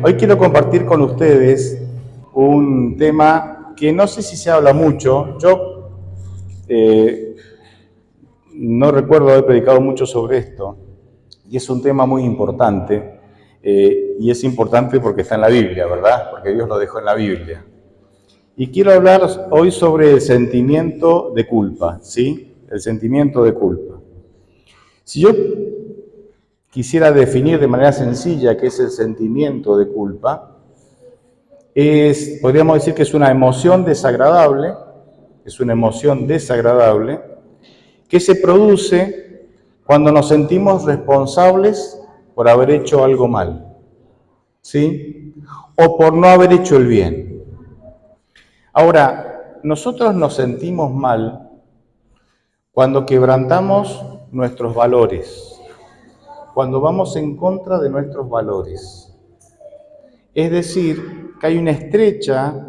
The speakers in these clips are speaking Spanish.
Hoy quiero compartir con ustedes un tema que no sé si se habla mucho. Yo no recuerdo haber predicado mucho sobre esto, y es un tema muy importante, y es importante porque está en la Biblia, ¿verdad? Porque Dios lo dejó en la Biblia. Y quiero hablar hoy sobre el sentimiento de culpa, ¿sí? El sentimiento de culpa. Si yo quisiera definir de manera sencilla qué es el sentimiento de culpa, podríamos decir que es una emoción desagradable, que se produce cuando nos sentimos responsables por haber hecho algo mal, ¿sí? O por no haber hecho el bien. Ahora, nosotros nos sentimos mal cuando quebrantamos nuestros valores, cuando vamos en contra de nuestros valores. Es decir, que hay una estrecha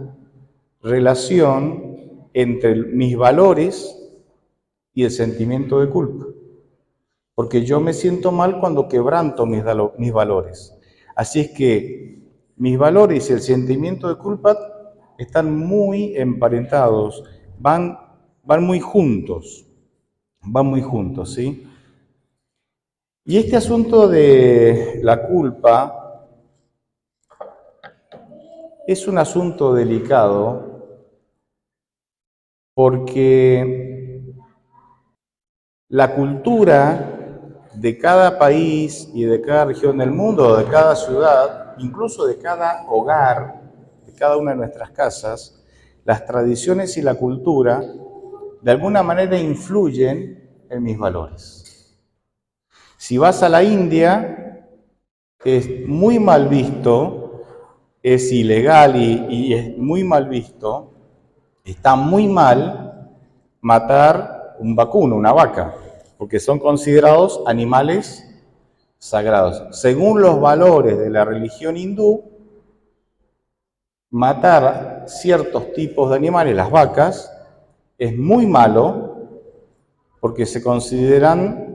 relación entre mis valores y el sentimiento de culpa. Porque yo me siento mal cuando quebranto mis valores. Así es que mis valores y el sentimiento de culpa están muy emparentados, van muy juntos, ¿sí? Y este asunto de la culpa es un asunto delicado porque la cultura de cada país y de cada región del mundo, de cada ciudad, incluso de cada hogar, de cada una de nuestras casas, las tradiciones y la cultura de alguna manera influyen en mis valores. Si vas a la India, es muy mal visto, es ilegal y es muy mal visto, está muy mal matar un vacuno, una vaca, porque son considerados animales sagrados. Según los valores de la religión hindú, matar ciertos tipos de animales, las vacas, es muy malo porque se consideran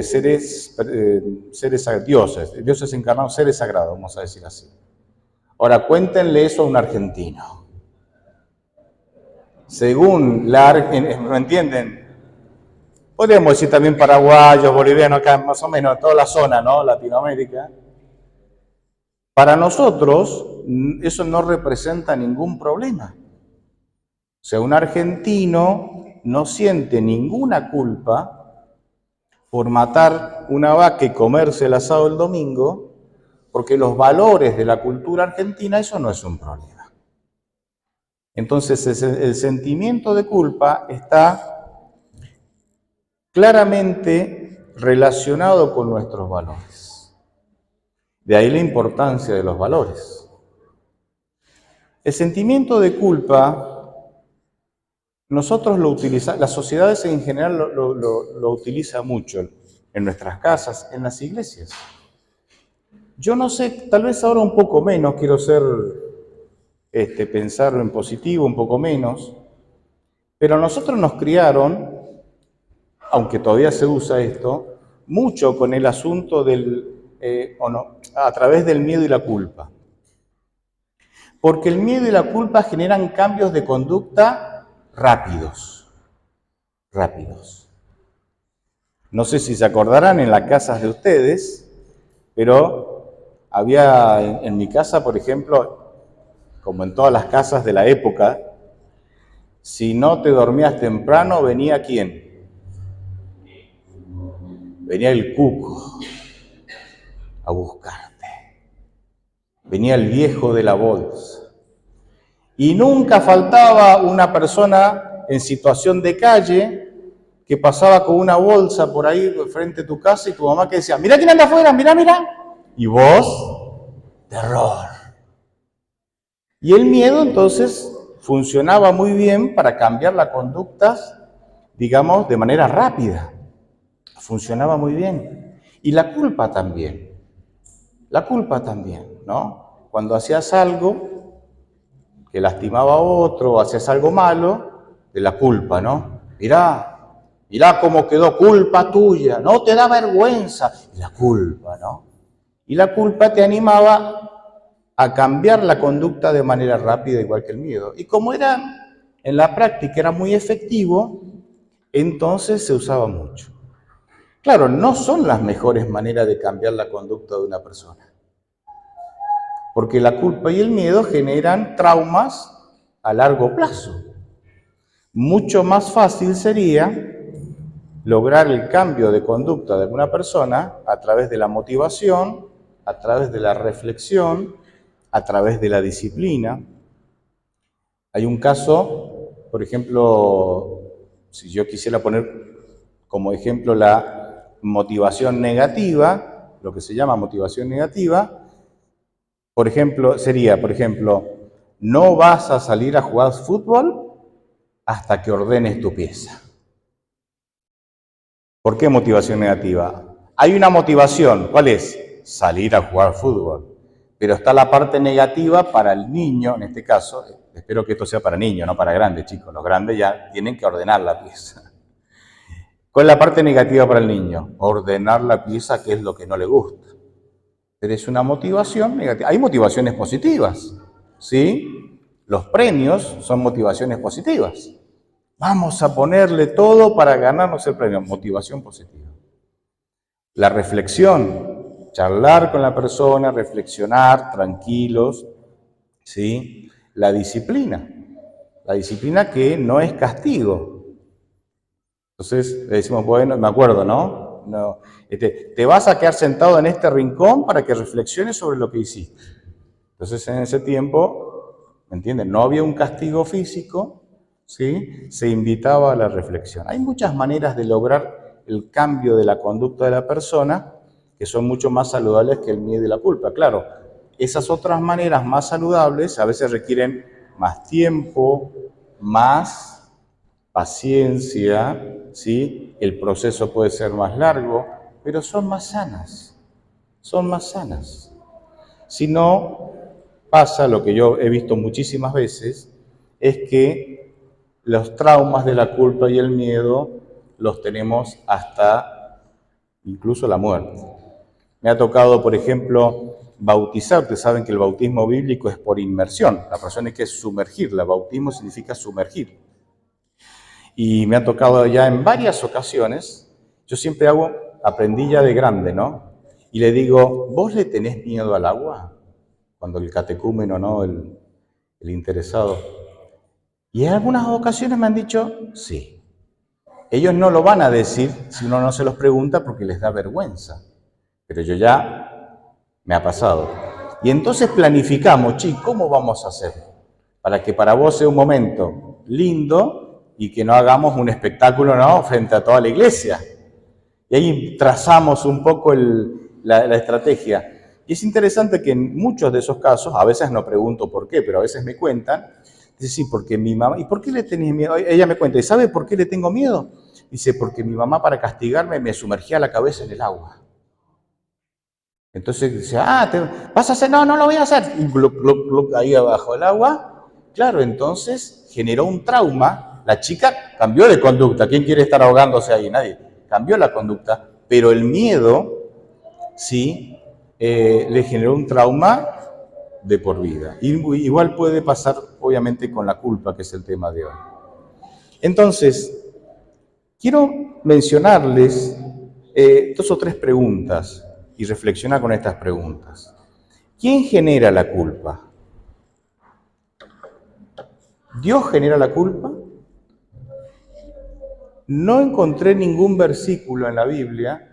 seres dioses encarnados, seres sagrados, vamos a decir así. Ahora, cuéntenle eso a un argentino. Según ¿me entienden? Podríamos decir también paraguayos, bolivianos, acá más o menos, toda la zona, ¿no? Latinoamérica. Para nosotros, eso no representa ningún problema. O sea, un argentino no siente ninguna culpa por matar una vaca y comerse el asado el domingo, porque los valores de la cultura argentina, eso no es un problema. Entonces, el sentimiento de culpa está claramente relacionado con nuestros valores. De ahí la importancia de los valores. El sentimiento de culpa, nosotros lo utilizamos, las sociedades en general lo utilizan mucho en nuestras casas, en las iglesias. Yo no sé, tal vez ahora un poco menos, quiero pensar en positivo, un poco menos, pero nosotros nos criaron, aunque todavía se usa esto, mucho con el asunto a través del miedo y la culpa. Porque el miedo y la culpa generan cambios de conducta rápidos. No sé si se acordarán en las casas de ustedes, pero había en mi casa, por ejemplo, como en todas las casas de la época, si no te dormías temprano, ¿venía quién? Venía el cuco a buscarte. Venía el viejo de la bolsa. Y nunca faltaba una persona en situación de calle que pasaba con una bolsa por ahí frente a tu casa y tu mamá que decía, mira quién anda afuera, mira. Y vos, terror. Y el miedo entonces funcionaba muy bien para cambiar la conducta, digamos, de manera rápida. Funcionaba muy bien. Y la culpa también, ¿no? Cuando hacías algo que lastimaba a otro o hacías algo malo, de la culpa, ¿no? Mirá cómo quedó, culpa tuya, no te da vergüenza. Y la culpa, ¿no? Y la culpa te animaba a cambiar la conducta de manera rápida, igual que el miedo. Y como era, en la práctica era muy efectivo, entonces se usaba mucho. Claro, no son las mejores maneras de cambiar la conducta de una persona, porque la culpa y el miedo generan traumas a largo plazo. Mucho más fácil sería lograr el cambio de conducta de una persona a través de la motivación, a través de la reflexión, a través de la disciplina. Hay un caso, por ejemplo, si yo quisiera poner como ejemplo la motivación negativa, lo que se llama motivación negativa, por ejemplo, sería, no vas a salir a jugar fútbol hasta que ordenes tu pieza. ¿Por qué motivación negativa? Hay una motivación, ¿cuál es? Salir a jugar fútbol. Pero está la parte negativa para el niño, en este caso, espero que esto sea para niños, no para grandes, chicos. Los grandes ya tienen que ordenar la pieza. ¿Cuál es la parte negativa para el niño? Ordenar la pieza, que es lo que no le gusta. Pero es una motivación negativa. Hay motivaciones positivas, ¿sí? Los premios son motivaciones positivas. Vamos a ponerle todo para ganarnos el premio. Motivación positiva. La reflexión, charlar con la persona, reflexionar, tranquilos, ¿sí? La disciplina que no es castigo. Entonces le decimos, bueno, me acuerdo, ¿no? Te vas a quedar sentado en este rincón para que reflexiones sobre lo que hiciste. Entonces en ese tiempo, ¿me entienden? No había un castigo físico, ¿sí? Se invitaba a la reflexión. Hay muchas maneras de lograr el cambio de la conducta de la persona que son mucho más saludables que el miedo y la culpa. Claro, esas otras maneras más saludables a veces requieren más tiempo, más paciencia, ¿sí? El proceso puede ser más largo, pero son más sanas, son más sanas. Si no, pasa lo que yo he visto muchísimas veces, es que los traumas de la culpa y el miedo los tenemos hasta incluso la muerte. Me ha tocado, por ejemplo, bautizar. Ustedes saben que el bautismo bíblico es por inmersión. La razón es que es sumergirla. Bautismo significa sumergir. Y me ha tocado ya en varias ocasiones, yo siempre aprendí ya de grande, ¿no? Y le digo, ¿vos le tenés miedo al agua? Cuando el catecúmeno, ¿no? El interesado. Y en algunas ocasiones me han dicho, sí. Ellos no lo van a decir si uno no se los pregunta porque les da vergüenza. Pero yo ya me ha pasado. Y entonces planificamos, ¿cómo vamos a hacer? Para que para vos sea un momento lindo y que no hagamos un espectáculo, ¿no? Frente a toda la iglesia. Y ahí trazamos un poco la estrategia. Y es interesante que en muchos de esos casos, a veces no pregunto por qué, pero a veces me cuentan, dice, sí, porque mi mamá, ¿y por qué le tenés miedo? Ella me cuenta, ¿y sabe por qué le tengo miedo? Dice, porque mi mamá para castigarme me sumergía la cabeza en el agua. Entonces dice, ¿vas a hacer? No, no lo voy a hacer. Y ahí abajo del agua. Claro, entonces generó un trauma. La chica cambió de conducta. ¿Quién quiere estar ahogándose ahí? Nadie. Cambió la conducta. Pero el miedo, sí, le generó un trauma de por vida. Igual puede pasar, obviamente, con la culpa, que es el tema de hoy. Entonces, quiero mencionarles 2 o 3 preguntas y reflexionar con estas preguntas. ¿Quién genera la culpa? ¿Dios genera la culpa? No encontré ningún versículo en la Biblia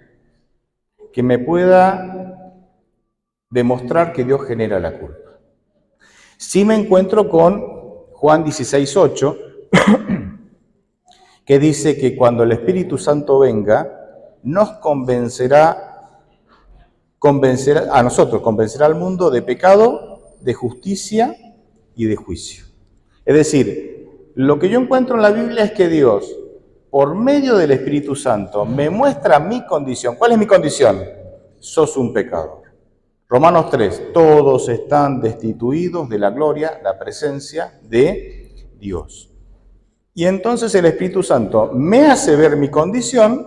que me pueda demostrar que Dios genera la culpa. Sí me encuentro con Juan 16:8, que dice que cuando el Espíritu Santo venga, nos convencerá a nosotros, convencerá al mundo de pecado, de justicia y de juicio. Es decir, lo que yo encuentro en la Biblia es que Dios, por medio del Espíritu Santo, me muestra mi condición. ¿Cuál es mi condición? Sos un pecador. Romanos 3, todos están destituidos de la gloria, la presencia de Dios. Y entonces el Espíritu Santo me hace ver mi condición,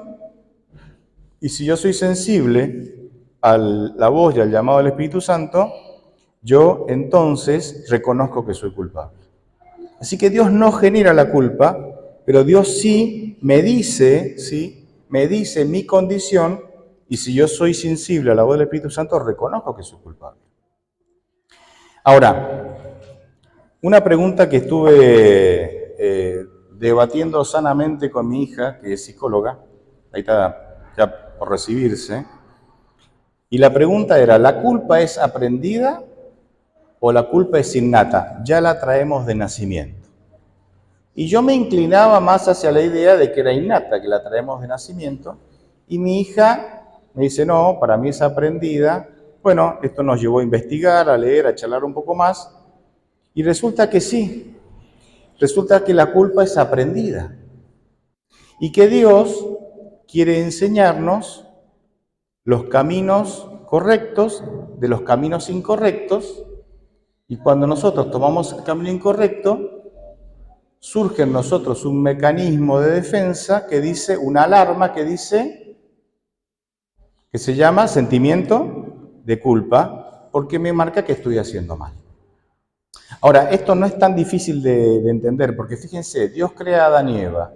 y si yo soy sensible a la voz y al llamado del Espíritu Santo, yo entonces reconozco que soy culpable. Así que Dios no genera la culpa, pero Dios sí me dice, mi condición, y si yo soy sensible a la voz del Espíritu Santo, reconozco que soy culpable. Ahora, una pregunta que estuve debatiendo sanamente con mi hija, que es psicóloga, ahí está ya por recibirse, y la pregunta era, ¿la culpa es aprendida o la culpa es innata? Ya la traemos de nacimiento. Y yo me inclinaba más hacia la idea de que era innata, que la traemos de nacimiento, y mi hija me dice, no, para mí es aprendida. Bueno, esto nos llevó a investigar, a leer, a charlar un poco más, y resulta que sí, resulta que la culpa es aprendida, y que Dios quiere enseñarnos los caminos correctos de los caminos incorrectos, y cuando nosotros tomamos el camino incorrecto, surge en nosotros un mecanismo de defensa que dice, una alarma que dice, que se llama sentimiento de culpa, porque me marca que estoy haciendo mal. Ahora, esto no es tan difícil de entender, porque fíjense, Dios crea a Adán y Eva,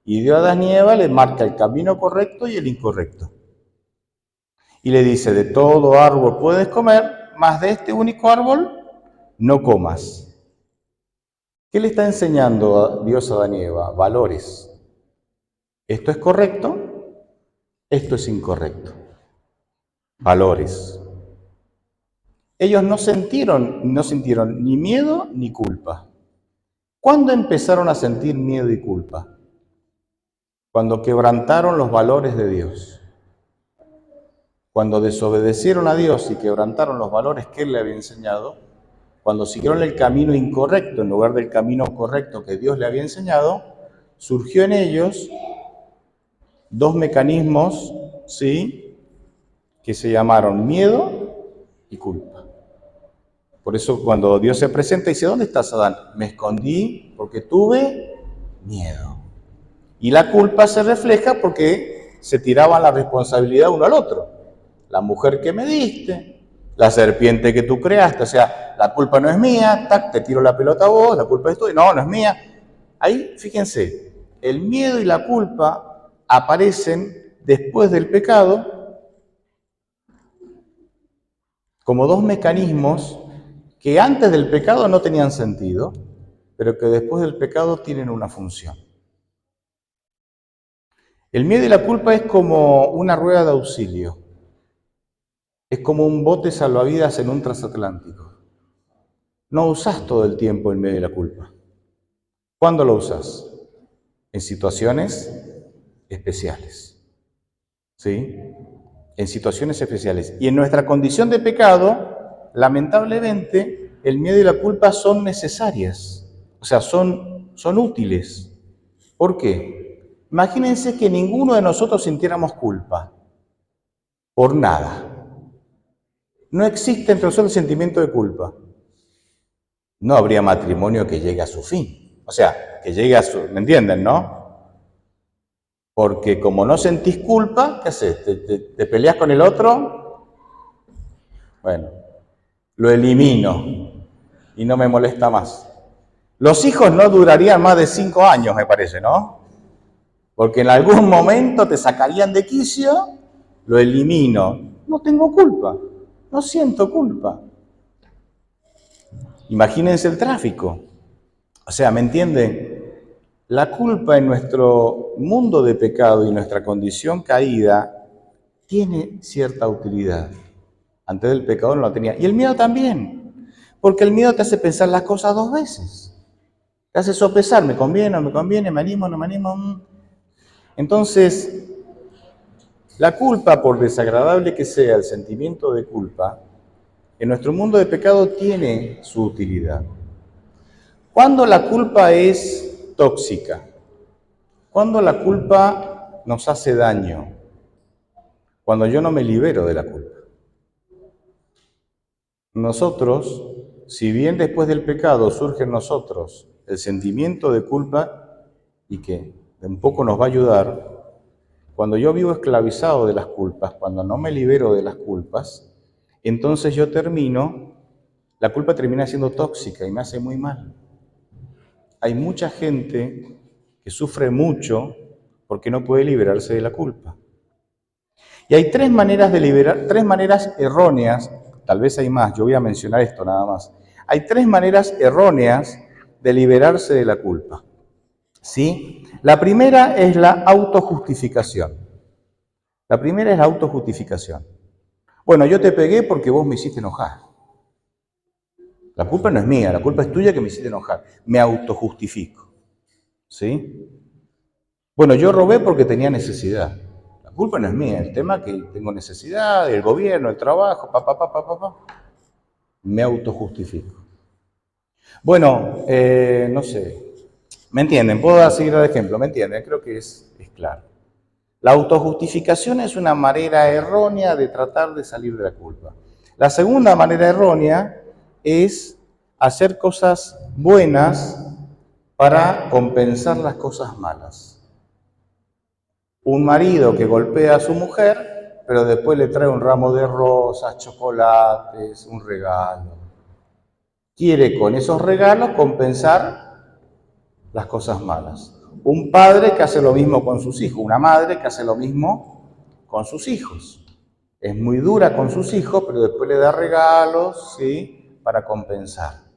y Dios a Adán y Eva le marca el camino correcto y el incorrecto. Y le dice, de todo árbol puedes comer, mas de este único árbol no comas. ¿Qué le está enseñando a Dios a Adán y Eva? Valores. Esto es correcto, esto es incorrecto. Valores. Ellos no sintieron ni miedo ni culpa. ¿Cuándo empezaron a sentir miedo y culpa? Cuando quebrantaron los valores de Dios. Cuando desobedecieron a Dios y quebrantaron los valores que Él le había enseñado, cuando siguieron el camino incorrecto en lugar del camino correcto que Dios le había enseñado, surgió en ellos dos mecanismos, ¿sí?, que se llamaron miedo y culpa. Por eso cuando Dios se presenta dice, ¿dónde estás, Adán? Me escondí porque tuve miedo. Y la culpa se refleja porque se tiraban la responsabilidad uno al otro. La mujer que me diste, la serpiente que tú creaste, o sea, la culpa no es mía, tac, te tiro la pelota a vos, la culpa es tuya, no es mía. Ahí, fíjense, el miedo y la culpa aparecen después del pecado como dos mecanismos que antes del pecado no tenían sentido, pero que después del pecado tienen una función. El miedo y la culpa es como una rueda de auxilio, es como un bote salvavidas en un transatlántico. No usás todo el tiempo el miedo y la culpa. ¿Cuándo lo usás? En situaciones especiales. ¿Sí? En situaciones especiales. Y en nuestra condición de pecado, lamentablemente, el miedo y la culpa son necesarias. O sea, son útiles. ¿Por qué? Imagínense que ninguno de nosotros sintiéramos culpa. Por nada. No existe entre nosotros el sentimiento de culpa. No habría matrimonio que llegue a su fin. O sea, que llegue a su... ¿Me entienden, no? Porque como no sentís culpa, ¿qué haces? ¿Te peleás con el otro? Bueno, lo elimino y no me molesta más. Los hijos no durarían más de 5 años, me parece, ¿no? Porque en algún momento te sacarían de quicio, lo elimino. No tengo culpa, no siento culpa. Imagínense el tráfico. O sea, ¿me entienden? La culpa en nuestro mundo de pecado y nuestra condición caída tiene cierta utilidad. Antes del pecado no la tenía. Y el miedo también, porque el miedo te hace pensar las cosas 2 veces. Te hace sopesar, ¿me conviene, no me conviene, me animo, no me animo? Entonces, la culpa, por desagradable que sea el sentimiento de culpa, en nuestro mundo de pecado tiene su utilidad. ¿Cuándo la culpa es tóxica? ¿Cuándo la culpa nos hace daño? Cuando yo no me libero de la culpa. Nosotros, si bien después del pecado surge en nosotros el sentimiento de culpa y que un poco nos va a ayudar, cuando yo vivo esclavizado de las culpas, cuando no me libero de las culpas, entonces yo termino la culpa termina siendo tóxica y me hace muy mal. Hay mucha gente que sufre mucho porque no puede liberarse de la culpa. Y hay tres maneras de liberar, tres maneras erróneas, tal vez hay más, yo voy a mencionar esto nada más. Hay tres maneras erróneas de liberarse de la culpa. ¿Sí? La primera es la autojustificación. La primera es la autojustificación. Bueno, yo te pegué porque vos me hiciste enojar. La culpa no es mía, la culpa es tuya que me hiciste enojar. Me autojustifico. ¿Sí? Bueno, yo robé porque tenía necesidad. La culpa no es mía, el tema es que tengo necesidad, el gobierno, el trabajo, me autojustifico. Bueno, no sé, ¿me entienden? Puedo seguir el ejemplo, ¿me entienden? Creo que es claro. La autojustificación es una manera errónea de tratar de salir de la culpa. La segunda manera errónea es hacer cosas buenas para compensar las cosas malas. Un marido que golpea a su mujer, pero después le trae un ramo de rosas, chocolates, un regalo. Quiere con esos regalos compensar las cosas malas. Un padre que hace lo mismo con sus hijos, una madre que hace lo mismo con sus hijos. Es muy dura con sus hijos, pero después le da regalos, ¿sí?, para compensar.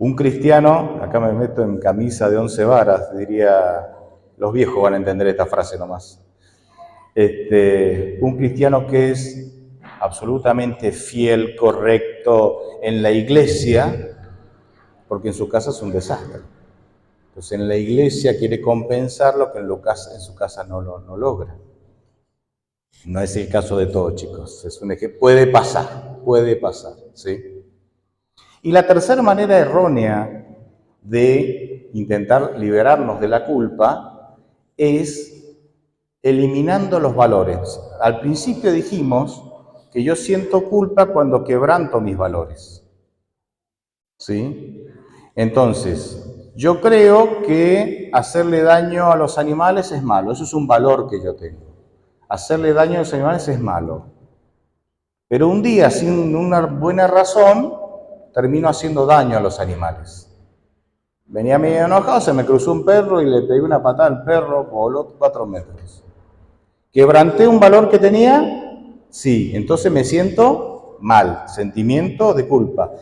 Un cristiano, acá me meto en camisa de 11 varas, diría, los viejos van a entender esta frase nomás. Un cristiano que es absolutamente fiel, correcto en la iglesia, porque en su casa es un desastre. Entonces en la iglesia quiere compensar lo que en su casa no logra. No es el caso de todos, chicos. Es un ejemplo. Puede pasar, ¿sí? Y la tercera manera errónea de intentar liberarnos de la culpa es eliminando los valores. Al principio dijimos que yo siento culpa cuando quebranto mis valores, ¿sí? Entonces, yo creo que hacerle daño a los animales es malo. Eso es un valor que yo tengo. Hacerle daño a los animales es malo. Pero un día, sin una buena razón, termino haciendo daño a los animales. Venía medio enojado, se me cruzó un perro y le pegué una patada al perro, voló 4 metros. ¿Quebranté un valor que tenía? Sí, entonces me siento mal, sentimiento de culpa.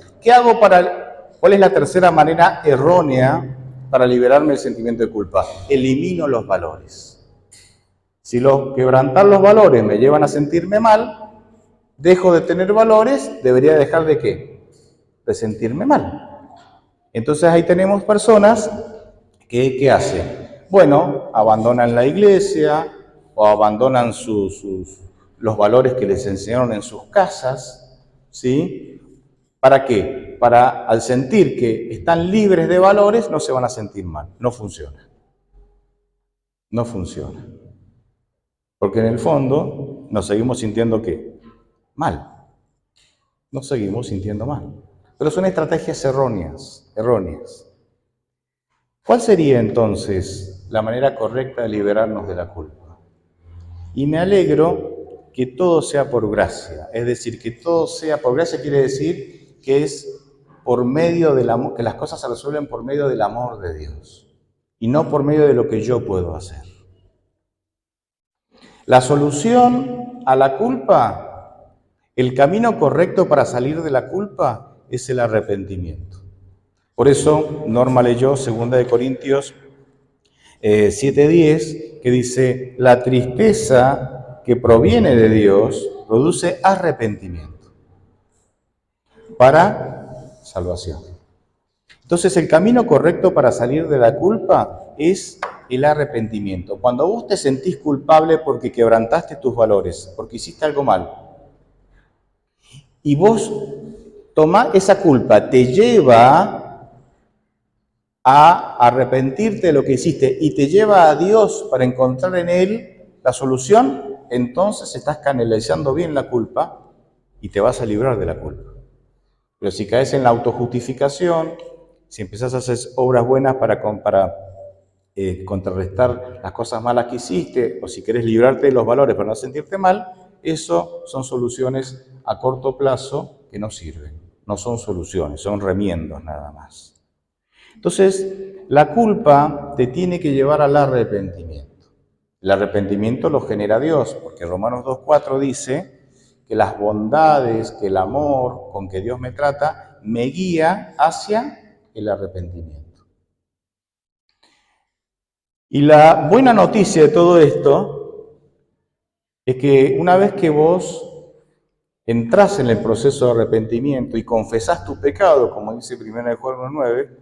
¿Cuál es la tercera manera errónea para liberarme del sentimiento de culpa? Elimino los valores. Si quebrantar los valores me llevan a sentirme mal, dejo de tener valores, debería dejar de ¿qué? De sentirme mal. Entonces ahí tenemos personas que ¿qué hacen? Bueno, abandonan la iglesia o abandonan los valores que les enseñaron en sus casas, ¿sí? ¿Para qué? Para, al sentir que están libres de valores, no se van a sentir mal. No funciona. No funciona. Porque en el fondo nos seguimos sintiendo ¿qué? Mal. Nos seguimos sintiendo mal. Pero son estrategias erróneas. ¿Cuál sería entonces la manera correcta de liberarnos de la culpa? Y me alegro que todo sea por gracia. Es decir, que todo sea por gracia quiere decir que es por medio del amor, que las cosas se resuelven por medio del amor de Dios y no por medio de lo que yo puedo hacer. La solución a la culpa, el camino correcto para salir de la culpa es el arrepentimiento. Por eso Norma leyó 2 Corintios 7:10, que dice, la tristeza que proviene de Dios produce arrepentimiento para salvación. Entonces el camino correcto para salir de la culpa es el arrepentimiento. Cuando vos te sentís culpable porque quebrantaste tus valores, porque hiciste algo mal, y vos tomás esa culpa, te lleva a arrepentirte de lo que hiciste y te lleva a Dios para encontrar en Él la solución, entonces estás canalizando bien la culpa y te vas a librar de la culpa. Pero si caes en la autojustificación, si empezás a hacer obras buenas para contrarrestar las cosas malas que hiciste, o si querés librarte de los valores para no sentirte mal, eso son soluciones a corto plazo que no sirven. No son soluciones, son remiendos nada más. Entonces, la culpa te tiene que llevar al arrepentimiento. El arrepentimiento lo genera Dios, porque Romanos 2:4 dice que las bondades, que el amor con que Dios me trata, me guía hacia el arrepentimiento. Y la buena noticia de todo esto es que una vez que vos entrás en el proceso de arrepentimiento y confesás tu pecado, como dice 1 Juan 9,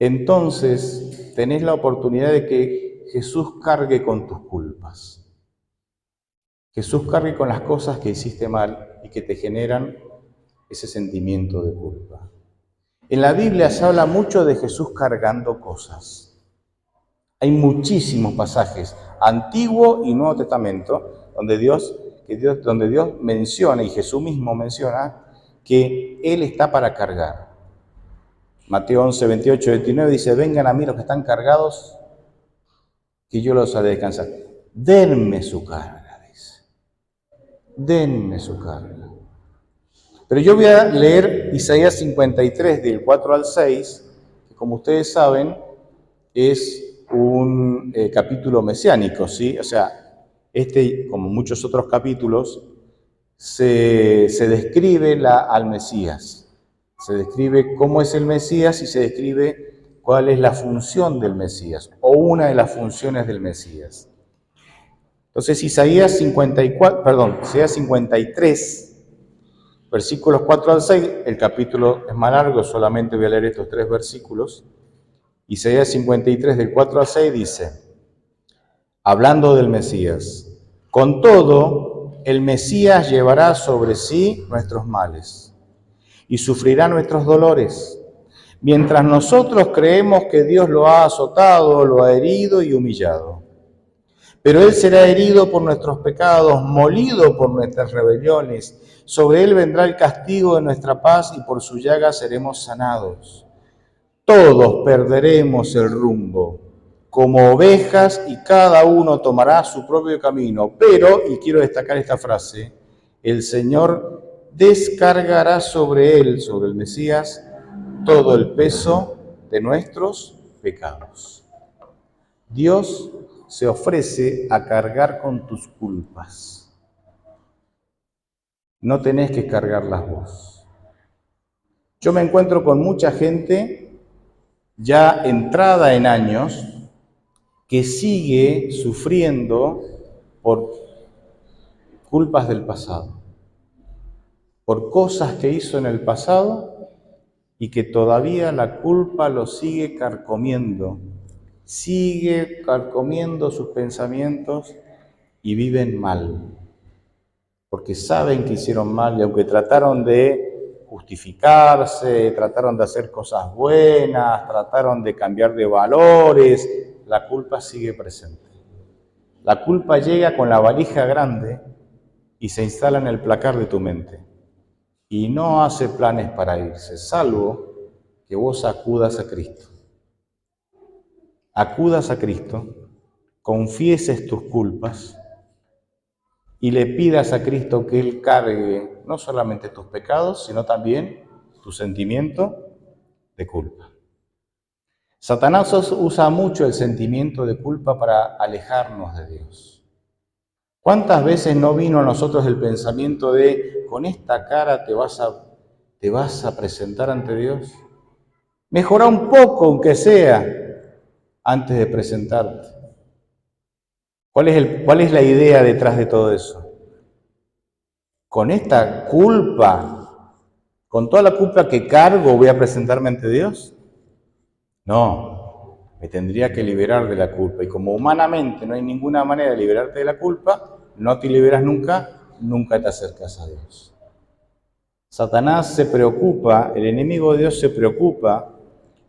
entonces tenés la oportunidad de que Jesús cargue con tus culpas. Jesús cargue con las cosas que hiciste mal y que te generan ese sentimiento de culpa. En la Biblia se habla mucho de Jesús cargando cosas. Hay muchísimos pasajes, Antiguo y Nuevo Testamento, donde Dios menciona, y Jesús mismo menciona, que Él está para cargar. Mateo 11, 28, 29 dice, vengan a mí los que están cargados, que yo los haré descansar. Denme su carga, dice. Denme su carga. Pero yo voy a leer Isaías 53, del 4 al 6, que como ustedes saben, es un capítulo mesiánico, ¿sí? O sea, como muchos otros capítulos, se describe al Mesías. Se describe cómo es el Mesías y se describe cuál es la función del Mesías, o una de las funciones del Mesías. Entonces, Isaías 53, versículos 4 al 6, el capítulo es más largo, solamente voy a leer estos 3 versículos. Isaías 53, del 4 al 6 dice, hablando del Mesías, con todo, el Mesías llevará sobre sí nuestros males y sufrirá nuestros dolores, mientras nosotros creemos que Dios lo ha azotado, lo ha herido y humillado. Pero Él será herido por nuestros pecados, molido por nuestras rebeliones. Sobre Él vendrá el castigo de nuestra paz y por su llaga seremos sanados. Todos perderemos el rumbo, como ovejas, y cada uno tomará su propio camino. Pero, y quiero destacar esta frase, el Señor descargará sobre Él, sobre el Mesías, todo el peso de nuestros pecados. Dios se ofrece a cargar con tus culpas. No tenés que cargarlas vos. Yo me encuentro con mucha gente ya entrada en años que sigue sufriendo por culpas del pasado, por cosas que hizo en el pasado y que todavía la culpa lo sigue carcomiendo sus pensamientos y viven mal, porque saben que hicieron mal y aunque trataron de justificarse, trataron de hacer cosas buenas, trataron de cambiar de valores, la culpa sigue presente. La culpa llega con la valija grande y se instala en el placar de tu mente y no hace planes para irse, salvo que vos acudas a Cristo. Acudas a Cristo, confieses tus culpas y le pidas a Cristo que Él cargue no solamente tus pecados, sino también tu sentimiento de culpa. Satanás usa mucho el sentimiento de culpa para alejarnos de Dios. ¿Cuántas veces no vino a nosotros el pensamiento de, con esta cara te vas a presentar ante Dios? Mejora un poco, aunque sea, antes de presentarte. ¿Cuál es la idea detrás de todo eso? Con esta culpa, con toda la culpa que cargo, ¿voy a presentarme ante Dios? No, me tendría que liberar de la culpa. Y como humanamente no hay ninguna manera de liberarte de la culpa, no te liberas nunca, nunca te acercas a Dios. Satanás se preocupa, el enemigo de Dios se preocupa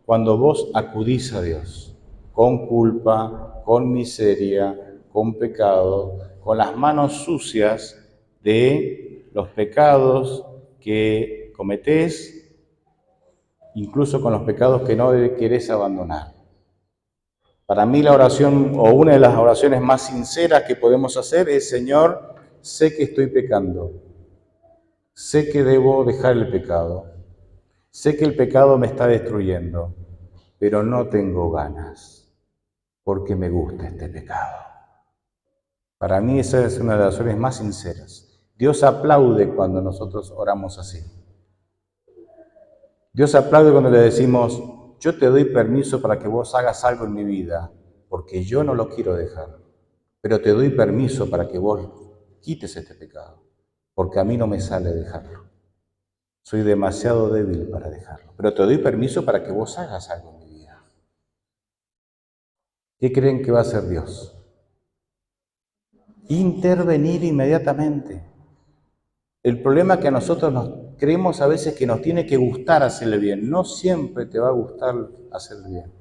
cuando vos acudís a Dios, con culpa, con miseria, con pecado, con las manos sucias de los pecados que cometés, incluso con los pecados que no querés abandonar. Para mí la oración, o una de las oraciones más sinceras que podemos hacer es: Señor, sé que estoy pecando, sé que debo dejar el pecado, sé que el pecado me está destruyendo, pero no tengo ganas, porque me gusta este pecado. Para mí esa es una de las oraciones más sinceras. Dios aplaude cuando nosotros oramos así. Dios aplaude cuando le decimos: yo te doy permiso para que vos hagas algo en mi vida, porque yo no lo quiero dejar, pero te doy permiso para que vos quites este pecado, porque a mí no me sale dejarlo. Soy demasiado débil para dejarlo, pero te doy permiso para que vos hagas algo en mi vida. ¿Qué creen que va a hacer Dios? Intervenir inmediatamente. El problema es que a nosotros nos creemos a veces que nos tiene que gustar hacerle bien. No siempre te va a gustar hacerle bien,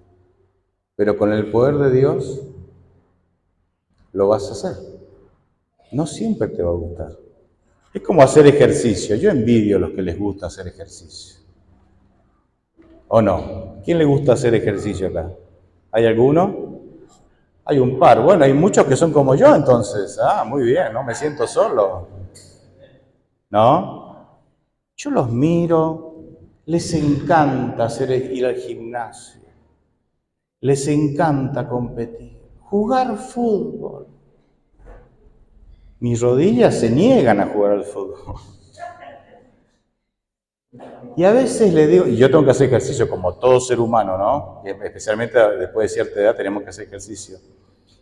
pero con el poder de Dios lo vas a hacer. No siempre te va a gustar. Es como hacer ejercicio. Yo envidio a los que les gusta hacer ejercicio. ¿O no? ¿Quién le gusta hacer ejercicio acá? ¿Hay alguno? Hay un par. Bueno, hay muchos que son como yo entonces. Ah, muy bien, no me siento solo. ¿No? Yo los miro, les encanta ir al gimnasio, les encanta competir, jugar fútbol. Mis rodillas se niegan a jugar al fútbol. Y a veces le digo, y yo tengo que hacer ejercicio como todo ser humano, ¿no? Especialmente después de cierta edad tenemos que hacer ejercicio.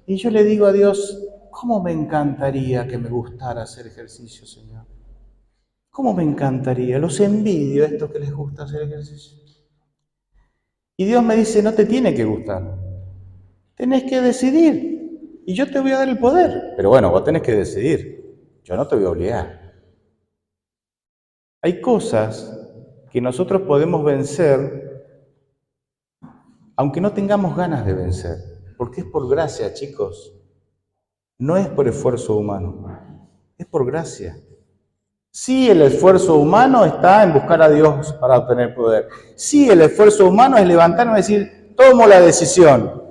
Y yo le digo a Dios: ¿cómo me encantaría que me gustara hacer ejercicio, Señor? ¿Cómo me encantaría? Los envidio a estos que les gusta hacer ejercicio. Y Dios me dice: no te tiene que gustar. Tenés que decidir. Y yo te voy a dar el poder. Pero bueno, vos tenés que decidir. Yo no te voy a obligar. Hay cosas que nosotros podemos vencer aunque no tengamos ganas de vencer. Porque es por gracia, chicos. No es por esfuerzo humano. Es por gracia. Sí, el esfuerzo humano está en buscar a Dios para obtener poder. Sí, el esfuerzo humano es levantarme y decir: tomo la decisión.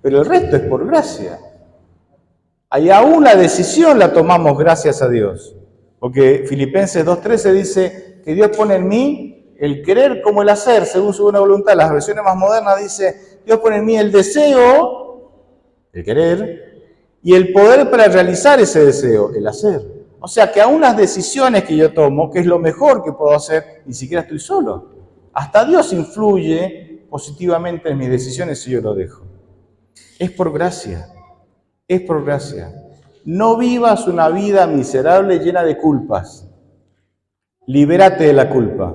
Pero el resto es por gracia. Y aún la decisión la tomamos gracias a Dios. Porque Filipenses 2:13 dice que Dios pone en mí el querer como el hacer, según su buena voluntad. Las versiones más modernas dice: Dios pone en mí el deseo, el querer, y el poder para realizar ese deseo, el hacer. O sea que aún las decisiones que yo tomo, que es lo mejor que puedo hacer, ni siquiera estoy solo. Hasta Dios influye positivamente en mis decisiones si yo lo dejo. Es por gracia. Es por gracia. No vivas una vida miserable llena de culpas. Libérate de la culpa.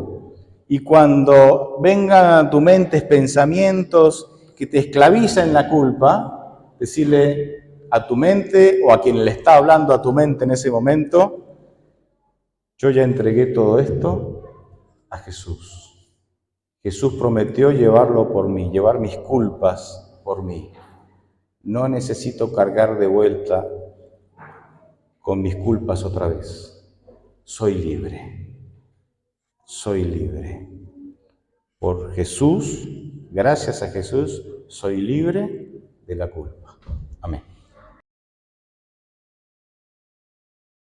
Y cuando vengan a tu mente pensamientos que te esclavizan la culpa, decirle a tu mente o a quien le está hablando a tu mente en ese momento: yo ya entregué todo esto a Jesús. Jesús prometió llevarlo por mí, llevar mis culpas por mí. No necesito cargar de vuelta con mis culpas otra vez. Soy libre. Soy libre. Por Jesús, gracias a Jesús, soy libre de la culpa. Amén.